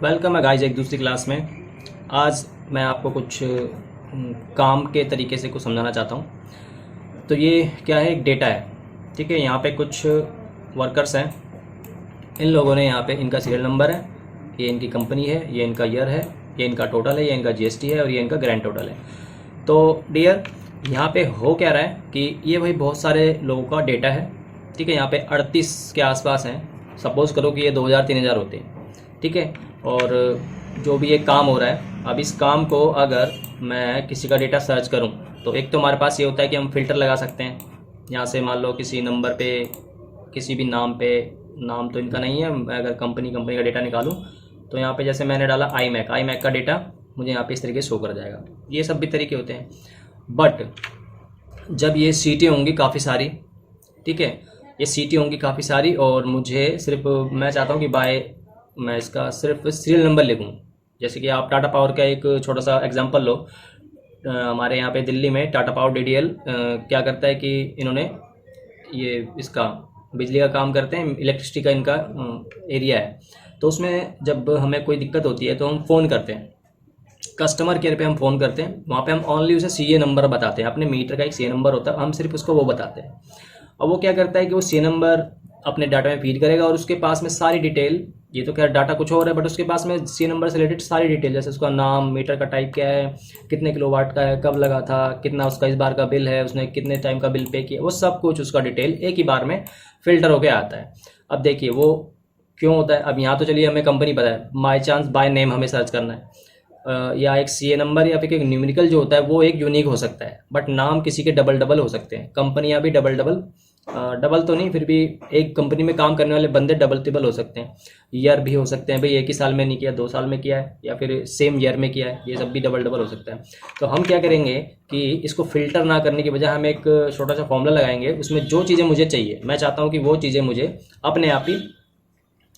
Welcome है guys एक दूसरी क्लास में। आज मैं आपको कुछ काम के तरीके से कुछ समझाना चाहता हूँ। तो ये क्या है, एक डेटा है। ठीक है, यहाँ पे कुछ वर्कर्स हैं। इन लोगों ने यहाँ पे इनका सीरियल नंबर है, ये इनकी कंपनी है, ये इनका ईयर है, ये इनका टोटल है, ये इनका जीएसटी है और ये इनका ग्रैंड टोटल है। तो डियर, यहाँ पे हो क्या रहा है कि ये भाई बहुत सारे लोगों का डेटा है। ठीक है, यहाँ पे 38 के आसपास हैं। सपोज़ करो कि ये 2000-3000 होते हैं। ठीक है, और जो भी ये काम हो रहा है, अब इस काम को अगर मैं किसी का डेटा सर्च करूं तो एक तो हमारे पास ये होता है कि हम फ़िल्टर लगा सकते हैं। यहाँ से मान लो किसी नंबर पे, किसी भी नाम पे, नाम तो इनका नहीं है, मैं अगर कंपनी का डेटा निकालूं तो यहाँ पे जैसे मैंने डाला आई मैक का डेटा मुझे यहाँ पे इस तरीके से शो कर जाएगा। ये सब भी तरीके होते हैं। बट जब ये सीटें होंगी काफ़ी सारी, ठीक है, ये सीटें होंगी काफ़ी सारी और मुझे सिर्फ, मैं चाहता हूँ कि मैं इसका सिर्फ सीरियल नंबर लिखूँ। जैसे कि आप टाटा पावर का एक छोटा सा एग्जांपल लो। हमारे यहाँ पे दिल्ली में टाटा पावर डीडीएल क्या करता है कि इन्होंने ये इसका बिजली का काम करते हैं, इलेक्ट्रिसिटी का इनका एरिया है। तो उसमें जब हमें कोई दिक्कत होती है तो हम फ़ोन करते हैं, कस्टमर केयर पे हम फ़ोन करते हैं। वहाँ पे हम ओनली उसे सीए नंबर बताते हैं। अपने मीटर का एक सीए नंबर होता है, हम सिर्फ उसको वो बताते हैं। अब वो क्या करता है कि वो सीए नंबर अपने डाटा में फीड करेगा और उसके पास में सारी डिटेल, ये तो खैर डाटा कुछ और है बट उसके पास में सी नंबर से रिलेटेड सारी डिटेल, जैसे उसका नाम, मीटर का टाइप क्या है, कितने किलोवाट का है, कब लगा था, कितना उसका इस बार का बिल है, उसने कितने टाइम का बिल पे किया, वो सब कुछ उसका डिटेल एक ही बार में फिल्टर होके आता है। अब देखिए वो क्यों होता है। अब यहाँ तो चलिए हमें कंपनी पता है, बाई चांस बाय नेम हमें सर्च करना है, या एक सीए नंबर या फिर एक न्यूमेरिकल जो होता है वो एक यूनिक हो सकता है, बट नाम किसी के डबल डबल हो सकते हैं, कंपनियां भी डबल डबल, डबल तो नहीं फिर भी एक कंपनी में काम करने वाले बंदे डबल ट्रिपल हो सकते हैं। ईयर भी हो सकते हैं, भाई एक ही साल में नहीं किया, 2 साल में किया है, या फिर सेम ईयर में किया है, ये सब भी डबल डबल हो सकता है। तो हम क्या करेंगे कि इसको फिल्टर ना करने की बजाय हम एक छोटा सा फॉर्मूला लगाएंगे। उसमें जो चीज़ें मुझे चाहिए, मैं चाहता हूँ कि वो चीज़ें मुझे अपने आप ही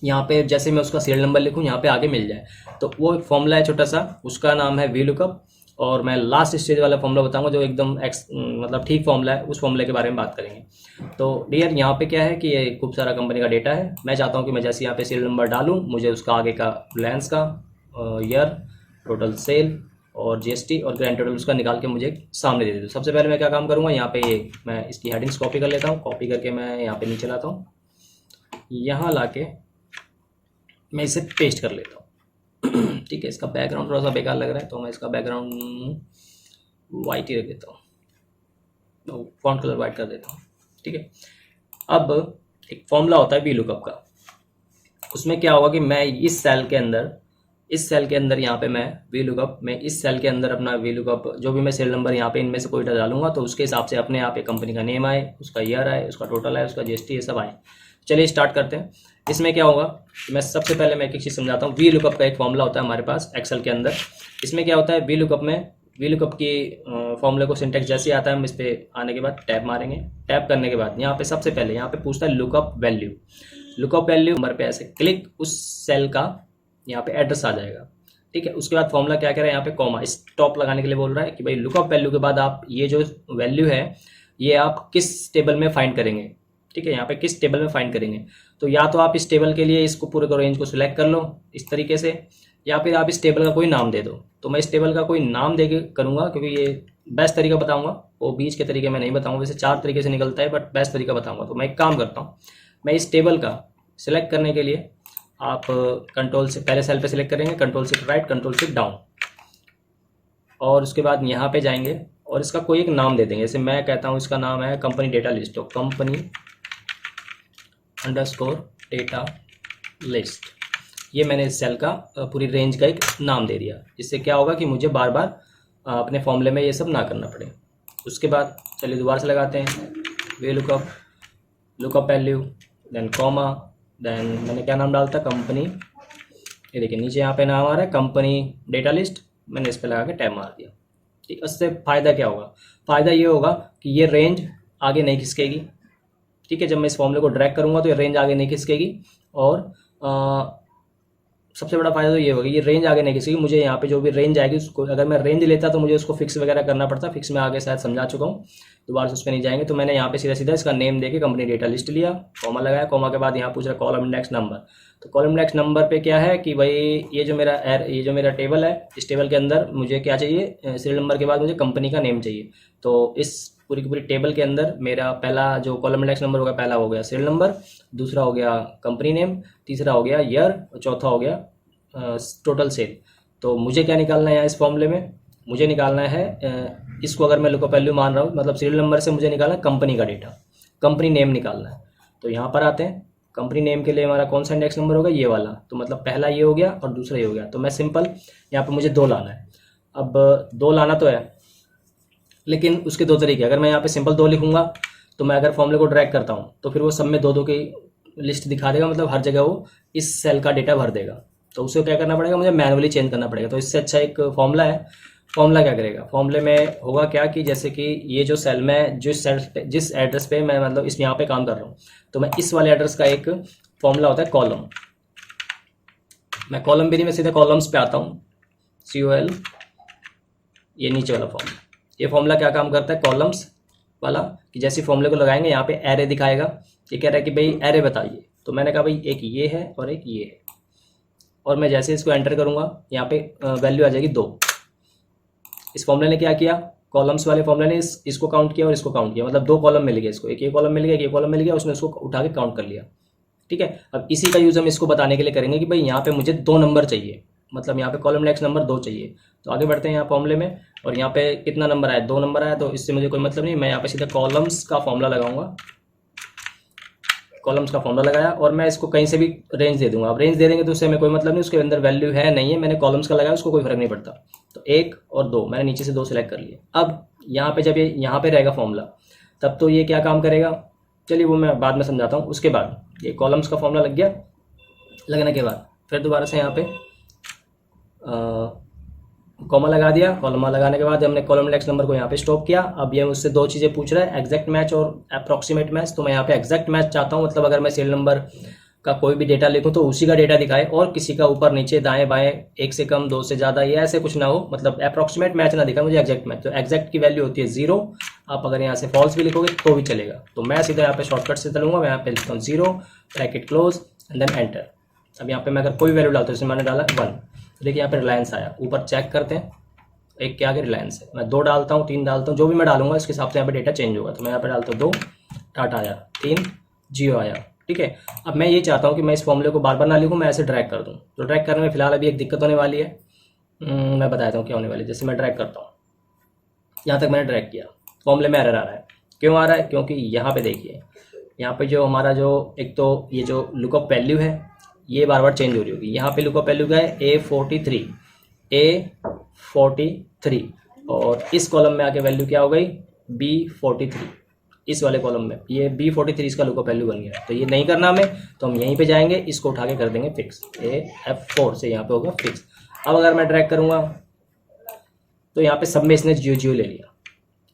यहाँ पे, जैसे मैं उसका सीरियल नंबर लिखूँ यहाँ पे आगे मिल जाए। तो वो एक फॉर्मूला है छोटा सा, उसका नाम है वी लुकअप। और मैं लास्ट स्टेज वाला फॉर्मूला बताऊंगा जो एकदम मतलब ठीक फॉर्मूला है, उस फॉर्मूले के बारे में बात करेंगे। तो डियर, यहाँ पे क्या है कि ये खूब सारा कंपनी का डेटा है। मैं चाहता हूँ कि मैं जैसे यहाँ पे सीरियल नंबर डालूँ, मुझे उसका आगे का रिलायंस का ईयर, टोटल सेल और जीएसटी और ग्रैंड टोटल उसका निकाल के मुझे सामने दे दो। सबसे पहले मैं क्या काम करूँगा, यहाँ पे ये मैं इसकी हेडिंग्स कॉपी कर लेता हूँ। कॉपी करके मैं यहाँ पे नीचे लाता हूँ, यहाँ ला के मैं इसे पेस्ट कर लेता हूँ। ठीक है, इसका बैकग्राउंड थोड़ा सा बेकार लग रहा है तो मैं इसका बैकग्राउंड वाइट ही रख देता हूँ, तो फॉन्ट कलर वाइट कर देता हूँ। ठीक है, अब एक फॉर्मूला होता है वी लुकअप का। उसमें क्या होगा कि मैं इस सेल के अंदर यहाँ पे मैं वी लुकअप में इस सेल के अंदर अपना वी लुकअप, जो भी मैं सेल नंबर यहाँ पे इनमें से कोई डालूंगा तो उसके हिसाब से अपने आप एक कंपनी का नेम आए, उसका ईयर आए, उसका टोटल आए, उसका जीएसटी, ये सब आए। चलिए स्टार्ट करते हैं। इसमें क्या होगा, मैं सबसे पहले मैं एक चीज़ समझाता हूँ। वी लुकअप का एक फॉर्मूला होता है हमारे पास एक्सेल के अंदर। इसमें क्या होता है, वी लुकअप की फॉर्मूले को सिंटेक्स जैसे आता है, हम इस पर आने के बाद टैप मारेंगे। टैप करने के बाद यहाँ पे सबसे पहले यहाँ पे पूछता है lookup value. Lookup value number पे ऐसे क्लिक, उस सेल का यहाँ पे एड्रेस आ जाएगा। ठीक है, उसके बाद फॉर्मूला क्या कह रहा है, यहाँ पे कॉमा स्टॉप लगाने के लिए बोल रहा है कि भाई लुकअप वैल्यू के बाद आप ये जो वैल्यू है ये आप किस टेबल में फाइंड करेंगे। ठीक है, यहाँ पे किस टेबल में फाइंड करेंगे, तो या तो आप इस टेबल के लिए इसको पूरे को रेंज को सिलेक्ट कर लो इस तरीके से, या फिर आप इस टेबल का कोई नाम दे दो। तो मैं इस टेबल का कोई नाम दे के करूँगा, क्योंकि ये बेस्ट तरीका बताऊँगा, वो बीच के तरीके मैं नहीं बताऊँगा। वैसे 4 तरीके से निकलता है बट बेस्ट तरीका बताऊँगा। तो मैं एक काम करता हूँ, मैं इस टेबल का सिलेक्ट करने के लिए आप कंट्रोल से पहले सेल पे सिलेक्ट करेंगे, control shift right, control shift down, और उसके बाद यहाँ पे जाएंगे और इसका कोई एक नाम दे देंगे। जैसे मैं कहता हूँ इसका नाम है कंपनी डेटा लिस्ट, तो कंपनी अंडरस्कोर डेटा लिस्ट, ये मैंने इस सेल का पूरी रेंज का एक नाम दे दिया, जिससे क्या होगा कि मुझे बार बार अपने फॉर्मूले में ये सब ना करना पड़े। उसके बाद चलिए दोबारा से लगाते हैं, V lookup value, then comma, then मैंने क्या नाम डालता, कंपनी, ये देखिए नीचे यहाँ पे नाम आ रहा है कंपनी डेटा लिस्ट, मैंने इस पर लगा के टैब मार दिया। ठीक, उससे फ़ायदा क्या होगा, फ़ायदा ये होगा कि ये रेंज आगे नहीं खिसकेगी। ठीक है, जब मैं इस फॉर्मूले को ड्रैग करूँगा तो ये रेंज आगे नहीं खिसकेगी और सबसे बड़ा फायदा तो ये होगा, ये रेंज आगे नहीं किसी की, मुझे यहाँ पे जो भी रेंज आएगी उसको अगर मैं रेंज लेता तो मुझे उसको फिक्स वगैरह करना पड़ता। फिक्स में आगे शायद समझा चुका हूँ, दोबारा से उस पर नहीं जाएंगे। तो मैंने यहाँ पे सीधा सीधा इसका नेम देके कंपनी डेटा लिस्ट लिया, कॉमा लगाया, कॉमा के बाद यहाँ पूछ रहा है कॉलम इंडेक्स नंबर। तो कॉलम इंडेक्स नंबर पे क्या है कि भाई ये जो मेरा टेबल है, इस टेबल के अंदर मुझे क्या चाहिए, सीरियल नंबर के बाद मुझे कंपनी का नेम चाहिए। तो इस पूरी की पूरी टेबल के अंदर मेरा पहला जो कॉलम इंडेक्स नंबर होगा, पहला हो गया सीरियल नंबर, दूसरा हो गया कंपनी नेम, तीसरा हो गया ईयर और चौथा हो गया टोटल सेल। तो मुझे क्या निकालना है यहाँ इस फॉर्मूले में, मुझे निकालना है इसको अगर मैं लुकअप वैल्यू मान रहा हूँ, मतलब सीरियल नंबर से मुझे निकालना है कंपनी का डेटा, कंपनी नेम निकालना है। तो यहाँ पर आते हैं, कंपनी नेम के लिए हमारा कौन सा इंडेक्स नंबर होगा, ये वाला। तो मतलब पहला ये हो गया और दूसरा ये हो गया। तो मैं सिंपल यहाँ पे मुझे 2 लाना है। अब 2 लाना तो है, लेकिन उसके 2 तरीके। अगर मैं यहाँ पे सिंपल 2 लिखूंगा तो मैं अगर फॉर्मूले को ड्रैग करता हूँ तो फिर वो सब में 2 2 की लिस्ट दिखा देगा, मतलब हर जगह वो इस सेल का डेटा भर देगा। तो उसे क्या करना पड़ेगा, मुझे मैनुअली चेंज करना पड़ेगा। तो इससे अच्छा एक फॉर्मूला है। फॉर्मूला क्या करेगा, फॉर्मूले में होगा क्या कि जैसे कि ये जो सेल में जिस एड्रेस पे मैं मतलब इस यहाँ पे काम कर रहा हूँ, तो मैं इस वाले एड्रेस का एक फॉर्मूला होता है कॉलम। मैं कॉलम भी नहीं, मैं सीधे कॉलम्स पे आता हूँ, COL, ये नीचे वाला फॉर्मूला। ये फॉर्मूला क्या काम करता है, कॉलम्स वाला, कि जैसे फॉर्मूले को लगाएंगे यहाँ पे एरे दिखाएगा। ये कह रहा है कि भाई एरे बताइए, तो मैंने कहा भाई एक ये है और एक ये है, और मैं जैसे इसको एंटर करूँगा यहाँ पे वैल्यू आ जाएगी 2। इस फॉर्मूले ने क्या किया, कॉलम्स वाले फॉर्मूले ने इसको काउंट किया और इसको काउंट किया, मतलब 2 कॉलम मिल गया इसको, एक ये कॉलम मिल गया, एक ये कॉलम मिल गया, उसने उसको उठा के काउंट कर लिया। ठीक है, अब इसी का यूज़ हम इसको बताने के लिए करेंगे कि भाई यहाँ पे मुझे 2 नंबर चाहिए, मतलब यहाँ पे कॉलम इंडेक्स नंबर 2 चाहिए। तो आगे बढ़ते हैं यहाँ फॉर्मूले में, और यहाँ पे कितना नंबर आया, 2 नंबर आया। तो इससे मुझे कोई मतलब नहीं, मैं यहाँ पे सीधा कॉलम्स का फॉर्मूला लगाऊंगा, कॉलम्स का फॉर्मूला लगाया, और मैं इसको कहीं से भी रेंज दे दूंगा। अब रेंज दे देंगे तो उससे हमें कोई मतलब नहीं, उसके अंदर वैल्यू है नहीं है, मैंने कॉलम्स का लगाया, उसको कोई फर्क नहीं पड़ता। तो 1 और 2 मैंने नीचे से 2 सेलेक्ट कर लिए। अब यहाँ पे जब ये यहाँ पे रहेगा फॉर्मूला, तब तो ये क्या काम करेगा, चलिए वो मैं बाद में समझाता हूँ। उसके बाद ये कॉलम्स का फॉर्मूला लग गया, लगने के बाद फिर दोबारा से यहाँ पे कॉमा लगा दिया। कॉमा लगाने के बाद हमने कॉलम इंडेक्स नंबर को यहाँ पे स्टॉप किया। अब ये मुझसे 2 चीज़ें पूछ रहा है, एग्जैक्ट मैच और अप्रॉक्सीमेट मैच। तो मैं यहाँ पे एग्जैक्ट मैच चाहता हूँ, मतलब अगर मैं सीरियल नंबर का कोई भी डेटा लिखूँ तो उसी का डेटा दिखाए, और किसी का ऊपर नीचे दाएं बाएं 1 से कम 2 से ज़्यादा ये ऐसे कुछ ना हो, मतलब अप्रॉक्सीमेट मैच ना दिखाए, मुझे एग्जैक्ट मैच। तो एग्जैक्ट की वैल्यू होती है 0। आप अगर यहाँ से फॉल्स भी लिखोगे तो भी चलेगा। तो मैं सीधा यहाँ पे शॉर्टकट से चलूँगा, मैं यहाँ पे लिखता हूँ 0 bracket close and then enter. अब यहाँ पे मैं अगर कोई वैल्यू डालता हूँ, जैसे मैंने डाला 1, देखिए यहाँ पे रिलायंस आया। ऊपर चेक करते हैं, एक क्या आगे रिलायंस है। मैं 2 डालता हूँ, 3 डालता हूँ, जो भी मैं डालूंगा इसके हिसाब से यहाँ पे डेटा चेंज होगा। तो मैं यहाँ पे डालता हूँ 2, टाटा आया, 3 जियो आया। ठीक है, अब मैं ये चाहता हूँ कि मैं इस फॉर्मूले को बार बार ना लिखूँ, मैं ऐसे ड्रैग कर दूँ। तो ड्रैग करने में फिलहाल अभी एक दिक्कत होने वाली है, मैं बताता हूँ क्या होने वाली है। जैसे मैं ड्रैग करता हूँ, यहाँ तक मैंने ड्रैग किया, फॉर्मूले में एरर आ रहा है। क्यों आ रहा है, क्योंकि यहाँ पे देखिए, यहाँ पे जो हमारा जो एक तो ये जो लुकअप वैल्यू है ये बार बार चेंज हो रही होगी। यहाँ पे लुकअप वैल्यू का है A43, और इस कॉलम में आके वैल्यू क्या हो गई, B43। इस वाले कॉलम में ये B43 इसका लुकअप वैल्यू बन गया। तो ये नहीं करना हमें, तो हम यहीं पे जाएंगे, इसको उठा के कर देंगे फिक्स, F4 से यहाँ पे होगा फिक्स। अब अगर मैं ड्रैग करूँगा तो यहाँ पे सब में इसने जियो ले लिया।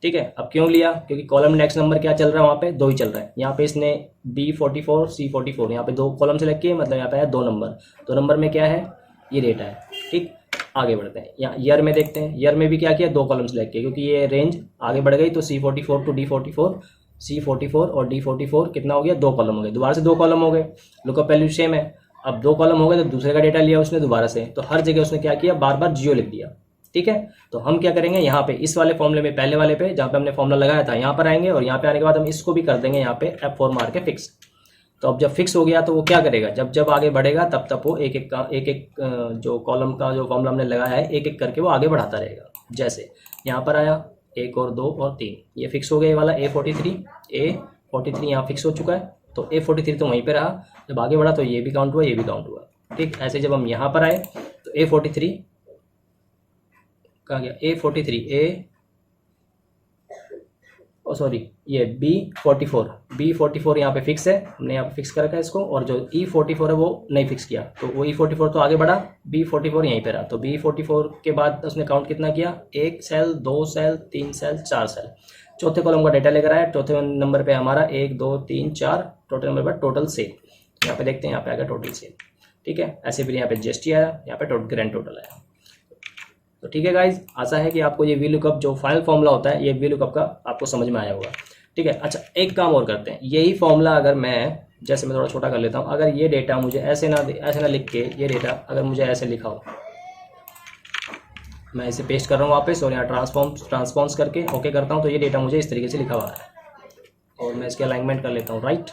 ठीक है, अब क्यों लिया, क्योंकि कॉलम इंडेक्स नंबर क्या चल रहा है, वहाँ पे 2 ही चल रहा है। यहाँ पे इसने B44 C44 यहाँ पे 2 कॉलम सेलेक्ट किए, मतलब यहाँ पे है 2 नंबर। 2 नंबर में क्या है, ये डेटा है। ठीक, आगे बढ़ते हैं, यहाँ ईयर में देखते हैं। ईयर में भी क्या किया, 2 कॉलम सेलेक्ट किए, क्योंकि ये रेंज आगे बढ़ गई। तो C44 टू D44, C44 और D44 कितना हो गया, 2 कॉलम हो गए। दोबारा से 2 कॉलम हो गए, लुकअप वैल्यू सेम है। अब 2 कॉलम हो गए तो दूसरे का डेटा लिया उसने दोबारा से, तो हर जगह उसने क्या किया, बार बार जियो लिख दिया। ठीक है, तो हम क्या करेंगे, यहाँ पे इस वाले फॉर्मूले में, पहले वाले पे जहाँ पे हमने फॉर्मूला लगाया था, यहाँ पर आएंगे, और यहाँ पे आने के बाद हम इसको भी कर देंगे यहाँ पे F4 मार के फिक्स। तो अब जब फिक्स हो गया तो वो क्या करेगा, जब जब आगे बढ़ेगा तब तब वो एक एक जो कॉलम का जो फॉर्मूला हमने लगाया है, एक एक करके वो आगे बढ़ाता रहेगा। जैसे यहाँ पर आया 1 और 2 और 3, ये फिक्स हो गया। ये वाला A43 यहाँ फिक्स हो चुका है। तो A43 तो वहीं पे रहा, जब आगे बढ़ा तो ये भी काउंट हुआ, ये भी काउंट हुआ। ठीक, ऐसे जब हम यहाँ पर आए तो A43 कहाँ गया, ये B44 यहाँ पे फिक्स है, हमने यहाँ पे फिक्स कर रखा है इसको। और जो E44 है वो नहीं फिक्स किया, तो वो E44 तो आगे बढ़ा, B44 यहीं पे रहा। तो B44 के बाद उसने काउंट कितना किया, 1 सेल, 2 सेल, 3 सेल, 4 सेल। चौथे कॉलम का डेटा लेकर आया। चौथे नंबर पे हमारा 1 2 3 4 टोटल नंबर पर टोटल सेल। यहाँ पे देखते हैं, यहाँ पे आ गया टोटल सेल। ठीक है। ऐसे फिर यहाँ पे जीएसटी आया, यहाँ पे ग्रैंड टोटल आया। तो ठीक है गाइज, आशा है कि आपको ये VLOOKUP जो फाइनल फॉर्मूला होता है ये VLOOKUP का आपको समझ में आया होगा। ठीक है। अच्छा, एक काम और करते हैं, यही फॉर्मूला अगर मैं जैसे मैं थोड़ा छोटा कर लेता हूँ, अगर ये डेटा मुझे ऐसे ना लिख के, ये डेटा अगर मुझे ऐसे लिखा हो, मैं इसे पेस्ट कर रहा हूँ वापस और यहाँ ट्रांसफॉर्म्स करके ओके करता हूँ, तो ये डेटा मुझे इस तरीके से लिखा हुआ है और मैं इसके अलाइनमेंट कर लेता हूँ, राइट।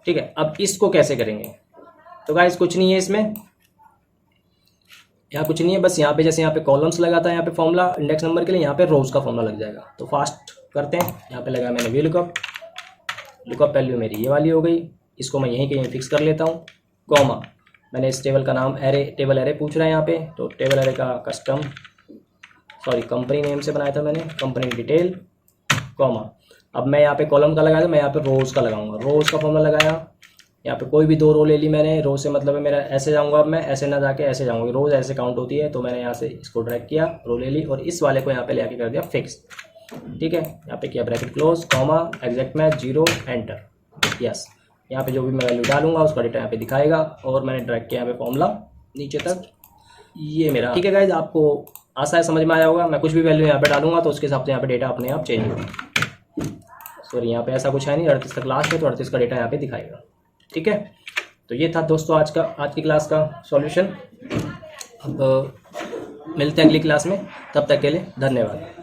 ठीक है। अब इसको कैसे करेंगे, तो गाइस कुछ नहीं है इसमें, यहाँ कुछ नहीं है, बस यहाँ पे जैसे यहाँ पे कॉलम्स लगाता है यहाँ पे फॉर्मूला इंडेक्स नंबर के लिए, यहाँ पे रोज का फॉर्मूला लग जाएगा। तो फास्ट करते हैं, यहाँ पे लगा मैंने VLOOKUP, लुकअप वैल्यू मेरी ये वाली हो गई, इसको मैं यहीं के यहीं फिक्स कर लेता हूँ, कॉमा मैंने इस टेबल का नाम टेबल एरे पूछ रहा है यहाँ पे, तो टेबल एरे का कंपनी नेम से बनाया था मैंने, कंपनी डिटेल, कॉमा अब मैं यहाँ पे कॉलम का लगाया, मैं यहाँ पे रोज का लगाऊंगा, रोज का फॉर्मूला लगाया, यहाँ पे कोई भी 2 रो ले ली मैंने, रो से मतलब है मेरा ऐसे जाऊँगा, अब मैं ऐसे ना जाके ऐसे जाऊँगी, रोज ऐसे काउंट होती है, तो मैंने यहाँ से इसको ड्रैग किया, रो ले ली और इस वाले को यहाँ पे ले आके कर दिया फिक्स। ठीक है। यहाँ पे किया bracket close, comma exact match 0 enter, yes. यहाँ पे जो भी मैं वैल्यू डालूंगा उसका डेटा यहाँ पे दिखाएगा और मैंने ड्रैग किया यहाँ पे फॉर्मूला नीचे तक, ये मेरा। ठीक है गाइज, आपको आशा है समझ में आया होगा। मैं कुछ भी वैल्यू यहाँ पे डालूंगा तो उसके हिसाब से यहाँ पे डेटा अपने आप चेंज होगा। सॉरी, यहाँ पे ऐसा कुछ है नहीं, 38 का क्लास है तो 38 का डेटा यहाँ पे दिखाएगा। ठीक है। तो ये था दोस्तों आज की क्लास का सॉल्यूशन। अब मिलते हैं अगली क्लास में, तब तक के लिए धन्यवाद।